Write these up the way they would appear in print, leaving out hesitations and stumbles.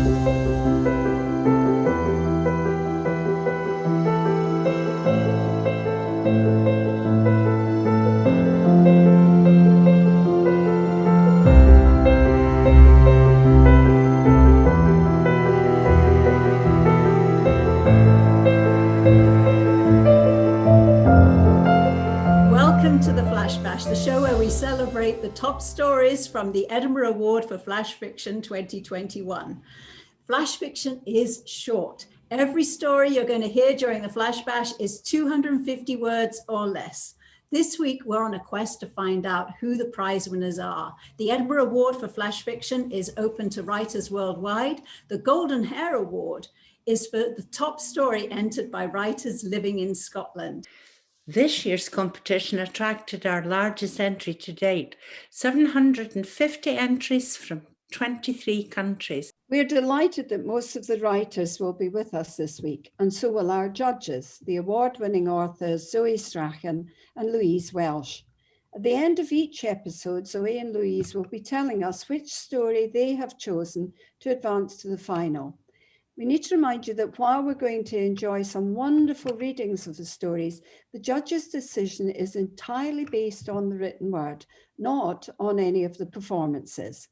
Welcome to the Flash Bash, the show where we celebrate the top stories from the Edinburgh Award for Flash Fiction 2021. Flash fiction is short. Every story you're going to hear during the Flash Bash is 250 words or less. This week, we're on a quest to find out who the prize winners are. The Edinburgh Award for Flash Fiction is open to writers worldwide. The Golden Hare Award is for the top story entered by writers living in Scotland. This year's competition attracted our largest entry to date, 750 entries from 23 countries. We're delighted that most of the writers will be with us this week, and so will our judges, the award-winning authors Zoe Strachan and Louise Welsh. At the end of each episode, Zoe and Louise will be telling us which story they have chosen to advance to the final. We need to remind you that while we're going to enjoy some wonderful readings of the stories, the judge's decision is entirely based on the written word, not on any of the performances.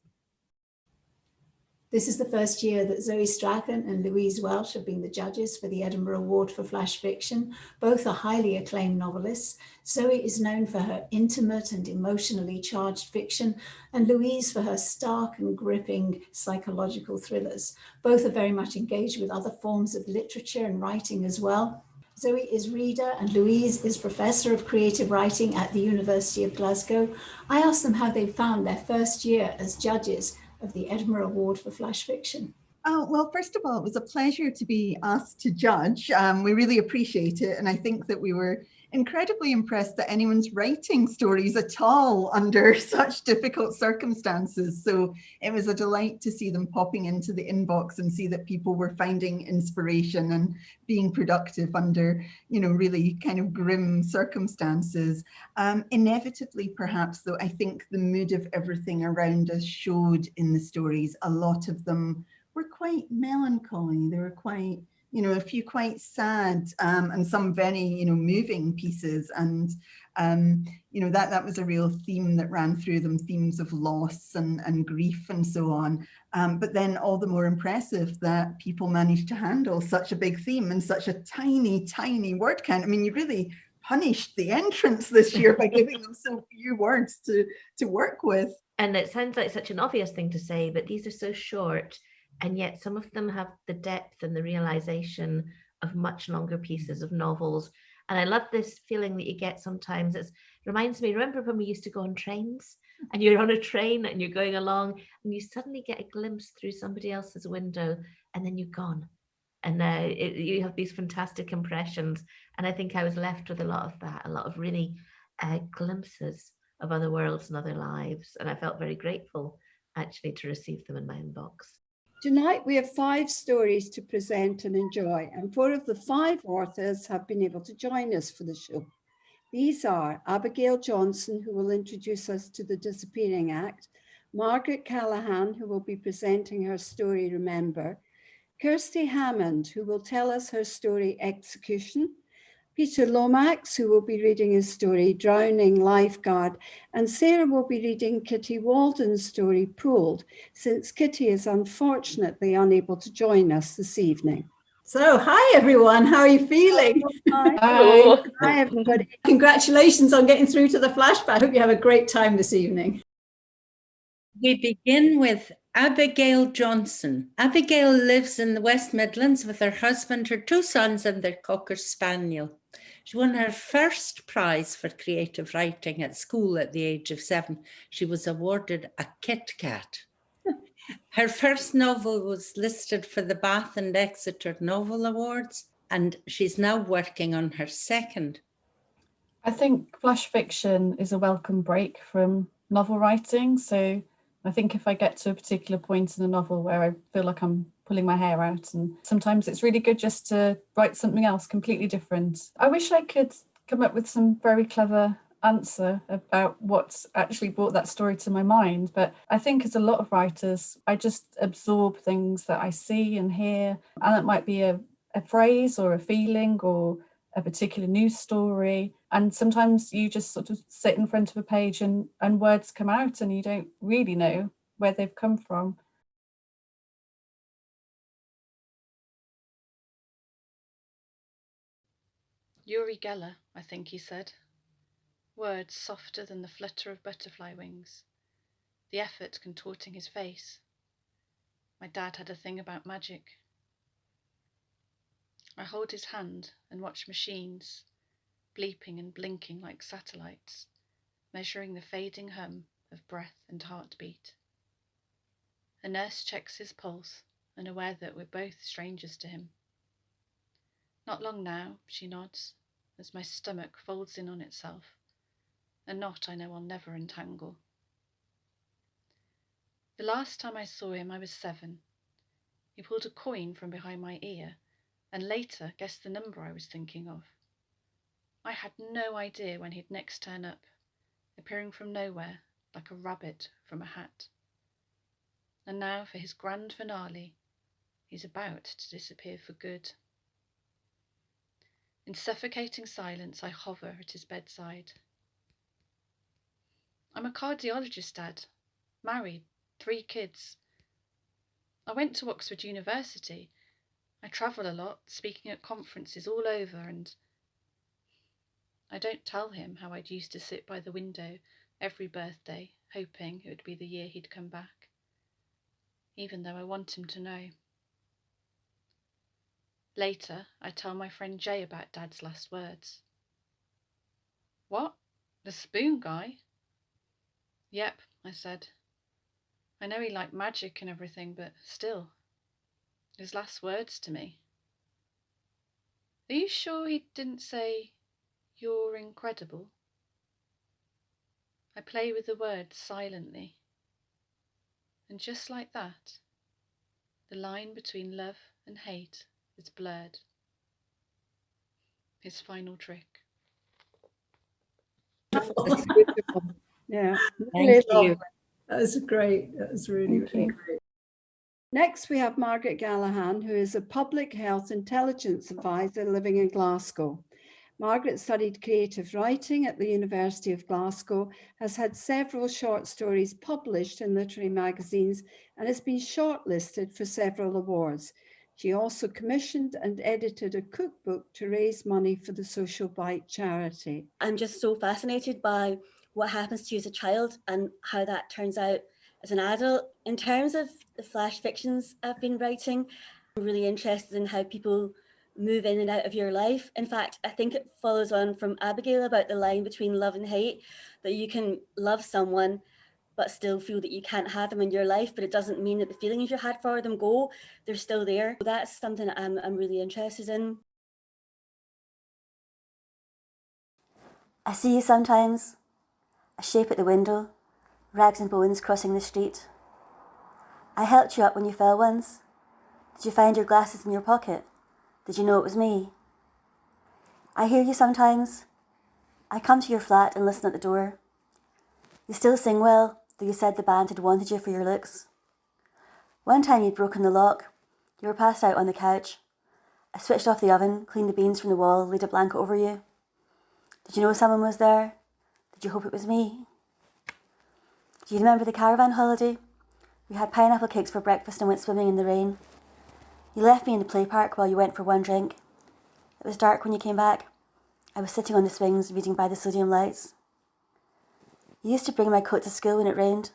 This is the first year that Zoe Strachan and Louise Welsh have been the judges for the Edinburgh Award for Flash Fiction. Both are highly acclaimed novelists. Zoe is known for her intimate and emotionally charged fiction, and Louise for her stark and gripping psychological thrillers. Both are very much engaged with other forms of literature and writing as well. Zoe is reader and Louise is professor of creative writing at the University of Glasgow. I asked them how they found their first year as judges of the Edinburgh Award for Flash Fiction. Well, first of all, it was a pleasure to be asked to judge. We really appreciate it. And I think that we were incredibly impressed that anyone's writing stories at all under such difficult circumstances. So it was a delight to see them popping into the inbox and see that people were finding inspiration and being productive under, really kind of grim circumstances. Inevitably, perhaps, though, I think the mood of everything around us showed in the stories. A lot of them were quite melancholy. They were quite, a few quite sad and some very, moving pieces. And, that was a real theme that ran through them, themes of loss and grief and so on. But then all the more impressive that people managed to handle such a big theme and such a tiny, tiny word count. I mean, you really punished the entrants this year by giving them so few words to work with. And it sounds like such an obvious thing to say, but these are so short. And yet some of them have the depth and the realization of much longer pieces of novels. And I love this feeling that you get sometimes. It reminds me, remember when we used to go on trains and you're on a train and you're going along and you suddenly get a glimpse through somebody else's window and then you're gone. And you have these fantastic impressions. And I think I was left with a lot of that, a lot of really glimpses of other worlds and other lives. And I felt very grateful actually to receive them in my inbox. Tonight, we have 5 stories to present and enjoy, and 4 of the 5 authors have been able to join us for the show. These are Abigail Johnson, who will introduce us to The Disappearing Act, Margaret Callahan, who will be presenting her story, Remember, Kirsty Hammond, who will tell us her story, Execution, Peter Lomax, who will be reading his story, Drowning Lifeguard, and Sarah will be reading Kitty Walden's story, Pooled, since Kitty is unfortunately unable to join us this evening. So, hi everyone, how are you feeling? Hi. Hi everybody. Congratulations on getting through to the flashback. I hope you have a great time this evening. We begin with Abigail Johnson. Abigail lives in the West Midlands with her husband, her 2 sons and their Cocker Spaniel. She won her first prize for creative writing at school at the age of 7. She was awarded a Kit Kat. Her first novel was listed for the Bath and Exeter Novel Awards, and she's now working on her second. I think flash fiction is a welcome break from novel writing. So I think if I get to a particular point in a novel where I feel like I'm pulling my hair out, and sometimes it's really good just to write something else completely different. I wish I could come up with some very clever answer about what's actually brought that story to my mind. But I think as a lot of writers, I just absorb things that I see and hear, and it might be a phrase or a feeling or a particular news story. And sometimes you just sort of sit in front of a page and words come out and you don't really know where they've come from. Uri Geller, I think he said. Words softer than the flutter of butterfly wings, the effort contorting his face. My dad had a thing about magic. I hold his hand and watch machines, bleeping and blinking like satellites, measuring the fading hum of breath and heartbeat. A nurse checks his pulse, and aware that we're both strangers to him. Not long now, she nods, as my stomach folds in on itself, a knot I know I'll never untangle. The last time I saw him, I was 7. He pulled a coin from behind my ear, and later guessed the number I was thinking of. I had no idea when he'd next turn up, appearing from nowhere like a rabbit from a hat. And now for his grand finale, he's about to disappear for good. In suffocating silence, I hover at his bedside. I'm a cardiologist, Dad. Married, 3 kids. I went to Oxford University. I travel a lot, speaking at conferences all over, and I don't tell him how I'd used to sit by the window every birthday, hoping it would be the year he'd come back, even though I want him to know. Later, I tell my friend Jay about Dad's last words. What? The spoon guy? Yep, I said. I know he liked magic and everything, but still, his last words to me. Are you sure he didn't say, "You're incredible"? I play with the words silently. And just like that, the line between love and hate is blurred. His final trick. That's beautiful. Yeah. Thank you. That was great. That was really, Thank really you. great. Next, we have Margaret Gallahan, who is a public health intelligence advisor living in Glasgow. Margaret studied creative writing at the University of Glasgow, has had several short stories published in literary magazines, and has been shortlisted for several awards. She also commissioned and edited a cookbook to raise money for the Social Bite charity. I'm just so fascinated by what happens to you as a child and how that turns out as an adult. In terms of the flash fictions I've been writing, I'm really interested in how people move in and out of your life. In fact, I think it follows on from Abigail about the line between love and hate, that you can love someone but still feel that you can't have them in your life, but it doesn't mean that the feelings you had for them go, they're still there. That's something I'm really interested in. I see you sometimes, a shape at the window, rags and bones crossing the street. I helped you up when you fell once. Did you find your glasses in your pocket? Did you know it was me? I hear you sometimes. I come to your flat and listen at the door. You still sing well, though you said the band had wanted you for your looks. One time you'd broken the lock. You were passed out on the couch. I switched off the oven, cleaned the beans from the wall, laid a blanket over you. Did you know someone was there? Did you hope it was me? Do you remember the caravan holiday? We had pineapple cakes for breakfast and went swimming in the rain. You left me in the play park while you went for one drink. It was dark when you came back. I was sitting on the swings reading by the sodium lights. You used to bring my coat to school when it rained.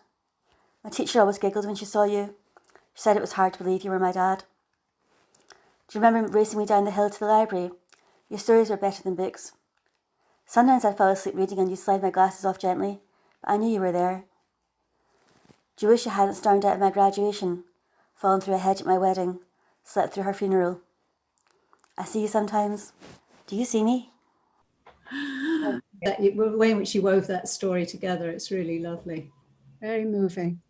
My teacher always giggled when she saw you. She said it was hard to believe you were my dad. Do you remember racing me down the hill to the library? Your stories were better than books. Sometimes I'd fall asleep reading and you'd slide my glasses off gently, but I knew you were there. Do you wish you hadn't stormed out of my graduation, fallen through a hedge at my wedding, slept through her funeral? I see you sometimes. Do you see me? The way in which you wove that story together, it's really lovely. Very moving.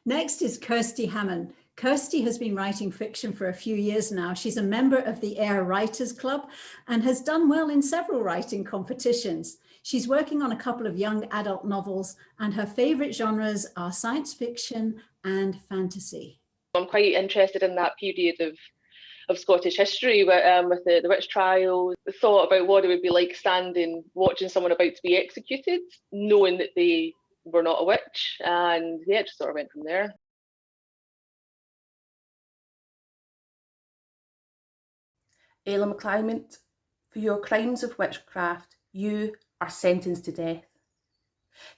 Next is Kirsty Hammond. Kirsty has been writing fiction for a few years now. She's a member of the Ayr Writers Club and has done well in several writing competitions. She's working on a couple of young adult novels, and her favourite genres are science fiction and fantasy. I'm quite interested in that period of Scottish history with the witch trials, the thought about what it would be like watching someone about to be executed, knowing that they were not a witch, and yeah, it just sort of went from there. Ayla McClymont, for your crimes of witchcraft, you are sentenced to death.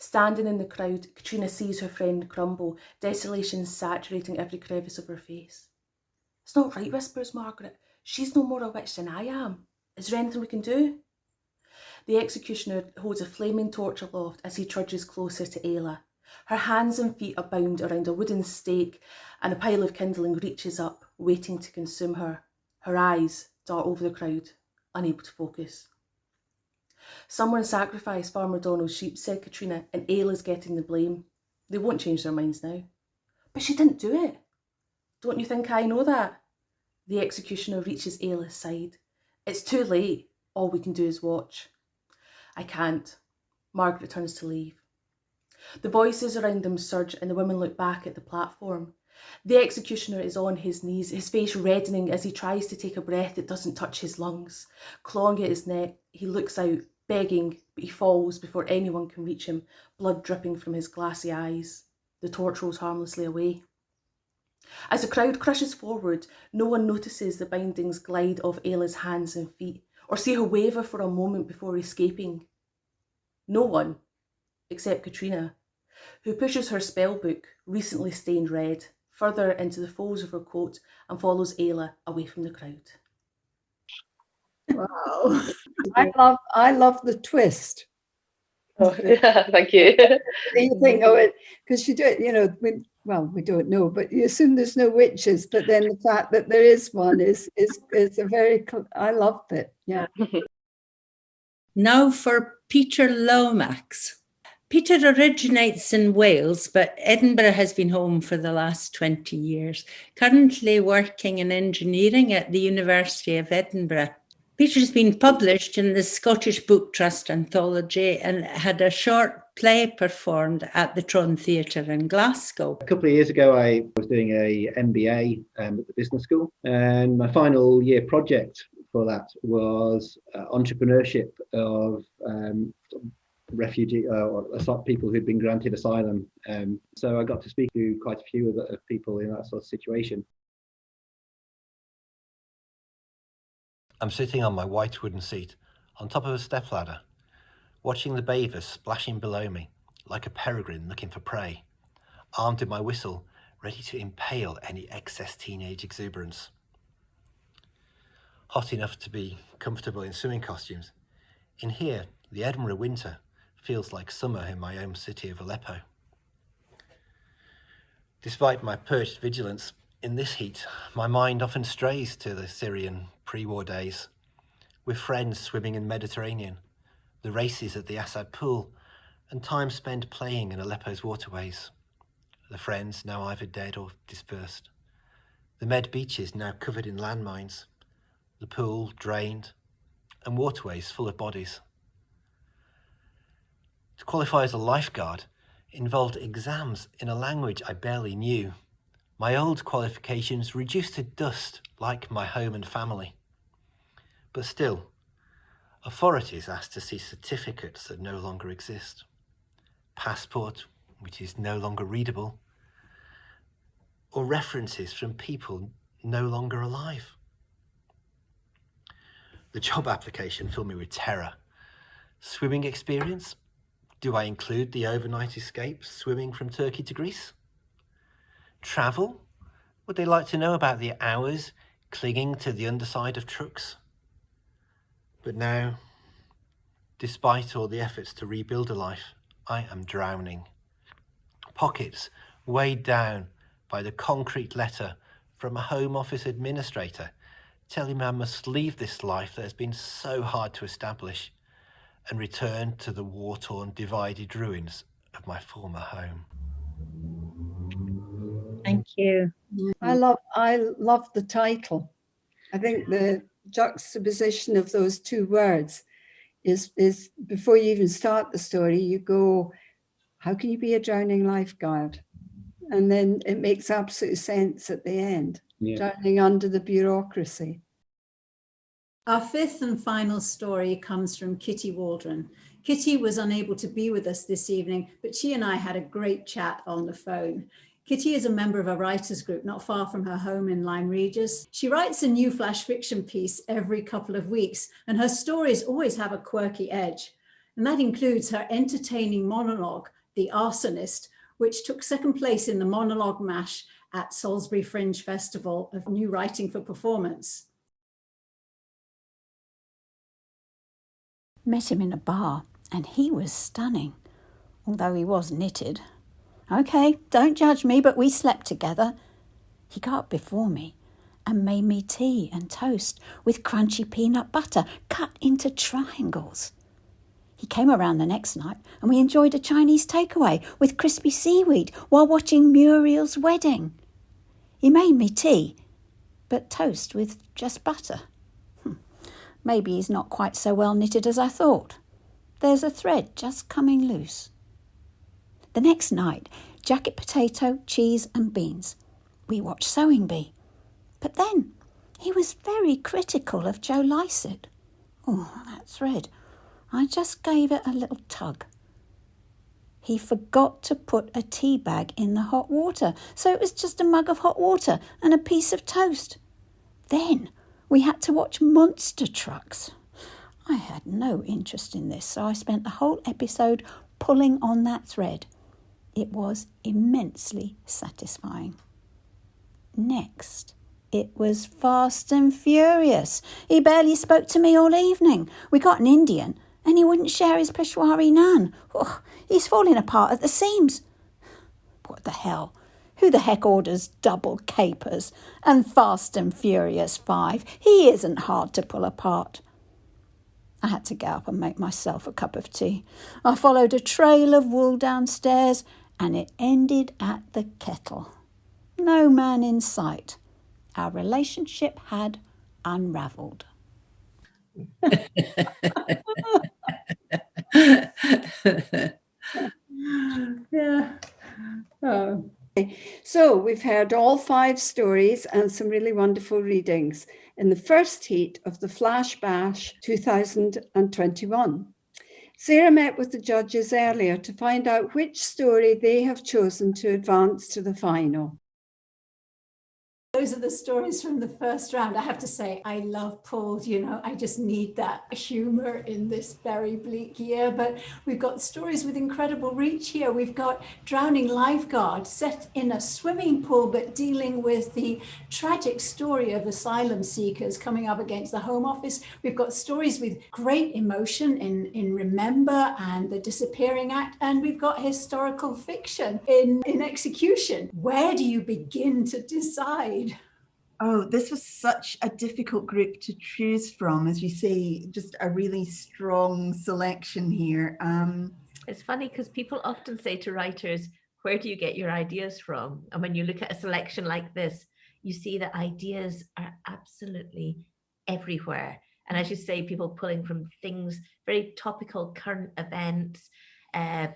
Standing in the crowd, Katrina sees her friend crumble, desolation saturating every crevice of her face. It's not right, whispers Margaret. She's no more a witch than I am. Is there anything we can do? The executioner holds a flaming torch aloft as he trudges closer to Ayla. Her hands and feet are bound around a wooden stake, and a pile of kindling reaches up, waiting to consume her. Her eyes dart over the crowd, unable to focus. Someone sacrificed Farmer Donald's sheep, said Katrina, and Ayla's getting the blame. They won't change their minds now. But she didn't do it. Don't you think I know that? The executioner reaches Ayla's side. It's too late. All we can do is watch. I can't. Margaret turns to leave. The voices around them surge and the women look back at the platform. The executioner is on his knees, his face reddening as he tries to take a breath that doesn't touch his lungs. Clawing at his neck, he looks out, begging, but he falls before anyone can reach him, blood dripping from his glassy eyes. The torch rolls harmlessly away. As the crowd crushes forward, no one notices the bindings glide off Ayla's hands and feet, or see her waver for a moment before escaping. No one, except Katrina, who pushes her spellbook, recently stained red, further into the folds of her coat and follows Ayla away from the crowd. Wow. I love the twist. Oh, yeah, thank you. You think, oh, it, because you do it, you know, we don't know, but you assume there's no witches, but then the fact that there is one is a very, I loved it, yeah. Now for Peter Lomax. Peter originates in Wales, but Edinburgh has been home for the last 20 years, currently working in engineering at the University of Edinburgh. Peter's been published in the Scottish Book Trust anthology and had a short play performed at the Tron Theatre in Glasgow. A couple of years ago, I was doing a MBA at the business school, and my final year project for that was entrepreneurship of refugee or people who'd been granted asylum. So I got to speak to quite a few of people in that sort of situation. I'm sitting on my white wooden seat on top of a stepladder, watching the beavers splashing below me like a peregrine looking for prey, armed with my whistle, ready to impale any excess teenage exuberance. Hot enough to be comfortable in swimming costumes. In here, the Edinburgh winter feels like summer in my home city of Aleppo. Despite my perched vigilance, in this heat, my mind often strays to the Syrian pre-war days, with friends swimming in the Mediterranean, the races at the Assad Pool, and time spent playing in Aleppo's waterways. The friends now either dead or dispersed. The Med beaches now covered in landmines, the pool drained, and waterways full of bodies. To qualify as a lifeguard involved exams in a language I barely knew. My old qualifications reduced to dust like my home and family. But still, authorities asked to see certificates that no longer exist, passport which is no longer readable, or references from people no longer alive. The job application filled me with terror. Swimming experience? Do I include the overnight escape swimming from Turkey to Greece? Travel? Would they like to know about the hours clinging to the underside of trucks? But now, despite all the efforts to rebuild a life, I am drowning. Pockets weighed down by the concrete letter from a Home Office administrator telling me I must leave this life that has been so hard to establish and return to the war-torn, divided ruins of my former home. Thank you. I love the title. I think the juxtaposition of those two words is before you even start the story, you go, how can you be a drowning lifeguard? And then it makes absolute sense at the end, drowning under the bureaucracy. Our fifth and final story comes from Kitty Waldron. Kitty was unable to be with us this evening, but she and I had a great chat on the phone. Kitty is a member of a writers group not far from her home in Lyme Regis. She writes a new flash fiction piece every couple of weeks, and her stories always have a quirky edge. And that includes her entertaining monologue, The Arsonist, which took second place in the monologue mash at Salisbury Fringe Festival of New Writing for Performance. Met him in a bar, and he was stunning, although he was knitted. Okay, don't judge me, but we slept together. He got up before me and made me tea and toast with crunchy peanut butter cut into triangles. He came around the next night and we enjoyed a Chinese takeaway with crispy seaweed while watching Muriel's wedding. He made me tea, but toast with just butter. Maybe he's not quite so well knitted as I thought. There's a thread just coming loose. The next night, jacket potato, cheese and beans. We watched Sewing Bee. But then he was very critical of Joe Lycett. Oh, that thread. I just gave it a little tug. He forgot to put a tea bag in the hot water, so it was just a mug of hot water and a piece of toast. Then we had to watch monster trucks. I had no interest in this, so I spent the whole episode pulling on that thread. It was immensely satisfying. Next, it was Fast and Furious. He barely spoke to me all evening. We got an Indian, and he wouldn't share his Peshwari naan. Oh, he's falling apart at the seams. What the hell? Who the heck orders double capers and Fast and Furious 5? He isn't hard to pull apart. I had to get up and make myself a cup of tea. I followed a trail of wool downstairs and it ended at the kettle. No man in sight. Our relationship had unravelled. Yeah. Oh. So we've heard all 5 stories and some really wonderful readings in the first heat of the Flash Bash 2021. Sarah met with the judges earlier to find out which story they have chosen to advance to the final. Those are the stories from the first round. I have to say, I love Paul's, I just need that humor in this very bleak year. But we've got stories with incredible reach here. We've got Drowning Lifeguard set in a swimming pool, but dealing with the tragic story of asylum seekers coming up against the Home Office. We've got stories with great emotion in Remember and The Disappearing Act. And we've got historical fiction in Execution. Where do you begin to decide? Oh, this was such a difficult group to choose from. As you say, just a really strong selection here. It's funny because people often say to writers, where do you get your ideas from? And when you look at a selection like this, you see that ideas are absolutely everywhere. And as you say, people pulling from things, very topical current events,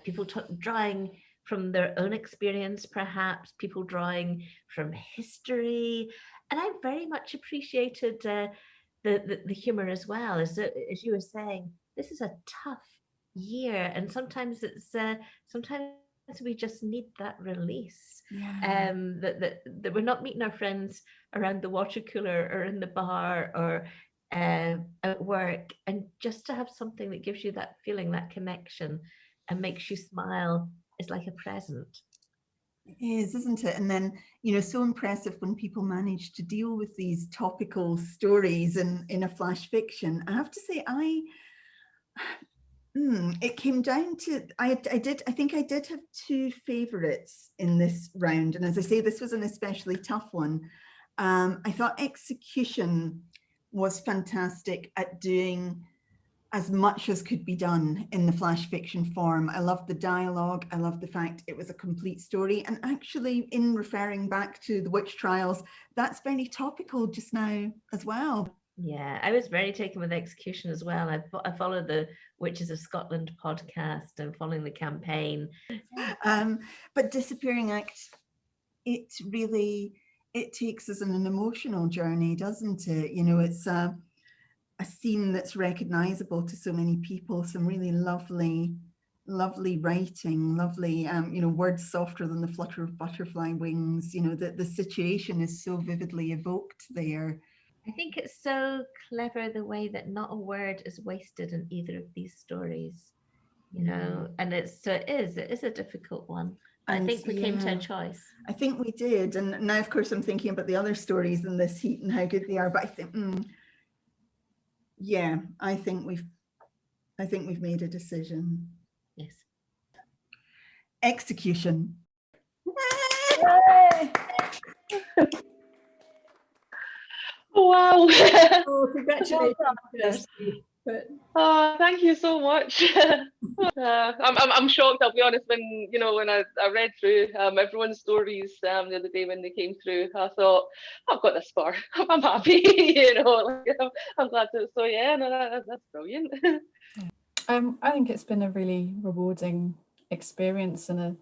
people drawing from their own experience, perhaps, people drawing from history. And I very much appreciated the humor as well. As you were saying, this is a tough year, and sometimes we just need that release. Yeah. That we're not meeting our friends around the water cooler or in the bar or at work, and just to have something that gives you that feeling, that connection, and makes you smile is like a present. It is, isn't it? And then, so impressive when people manage to deal with these topical stories in a flash fiction. I have to say, it came down to, I think I did have 2 favorites in this round. And as I say, this was an especially tough one. I thought Execution was fantastic at doing as much as could be done in the flash fiction form. I loved the dialogue. I loved the fact it was a complete story. And actually, in referring back to the witch trials, that's very topical just now as well. Yeah, I was very taken with execution as well. I followed the Witches of Scotland podcast and following the campaign. But Disappearing Act, it takes us on an emotional journey, doesn't it? You know, it's a scene that's recognizable to so many people, some really lovely writing, lovely, you know, words softer than the flutter of butterfly wings. You know, the situation is so vividly evoked there. I think it's so clever the way that not a word is wasted in either of these stories, you know, and it is a difficult one. And I think we came to a choice. I think we did. And now, of course, I'm thinking about the other stories in this heat and how good they are. But I think, yeah, I think we've made a decision. Yes. Execution. Oh, wow. Oh, congratulations. Oh, thank you so much. I'm shocked, I'll be honest, when I read through everyone's stories the other day when they came through. I thought, I've got this far. I'm happy, I'm glad to. So yeah, no, that's brilliant. I think it's been a really rewarding experience and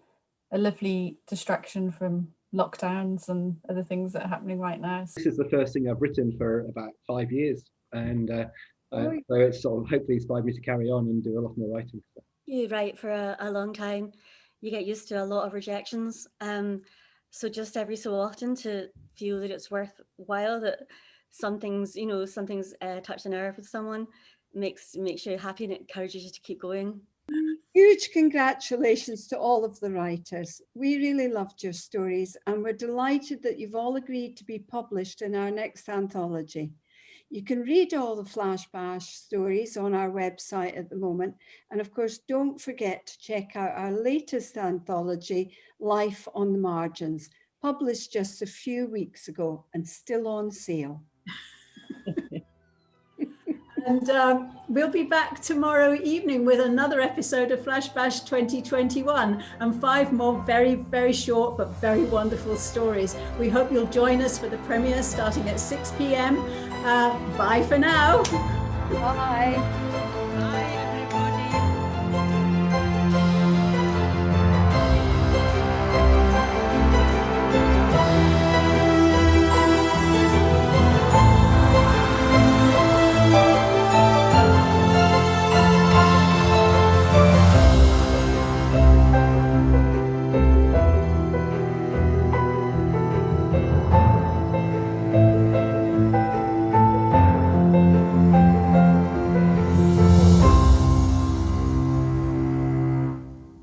a lovely distraction from lockdowns and other things that are happening right now. This is the first thing I've written for about 5 years, and so it's sort of hopefully inspired me to carry on and do a lot more writing. You write for a long time, you get used to a lot of rejections. So just every so often to feel that it's worthwhile, that something's touched a nerve with someone, makes you happy and it encourages you to keep going. Huge congratulations to all of the writers. We really loved your stories and we're delighted that you've all agreed to be published in our next anthology. You can read all the Flash Bash stories on our website at the moment. And of course, don't forget to check out our latest anthology, Life on the Margins, published just a few weeks ago and still on sale. And we'll be back tomorrow evening with another episode of Flash Bash 2021 and 5 more very, very short but very wonderful stories. We hope you'll join us for the premiere starting at 6 p.m. Bye for now. Bye.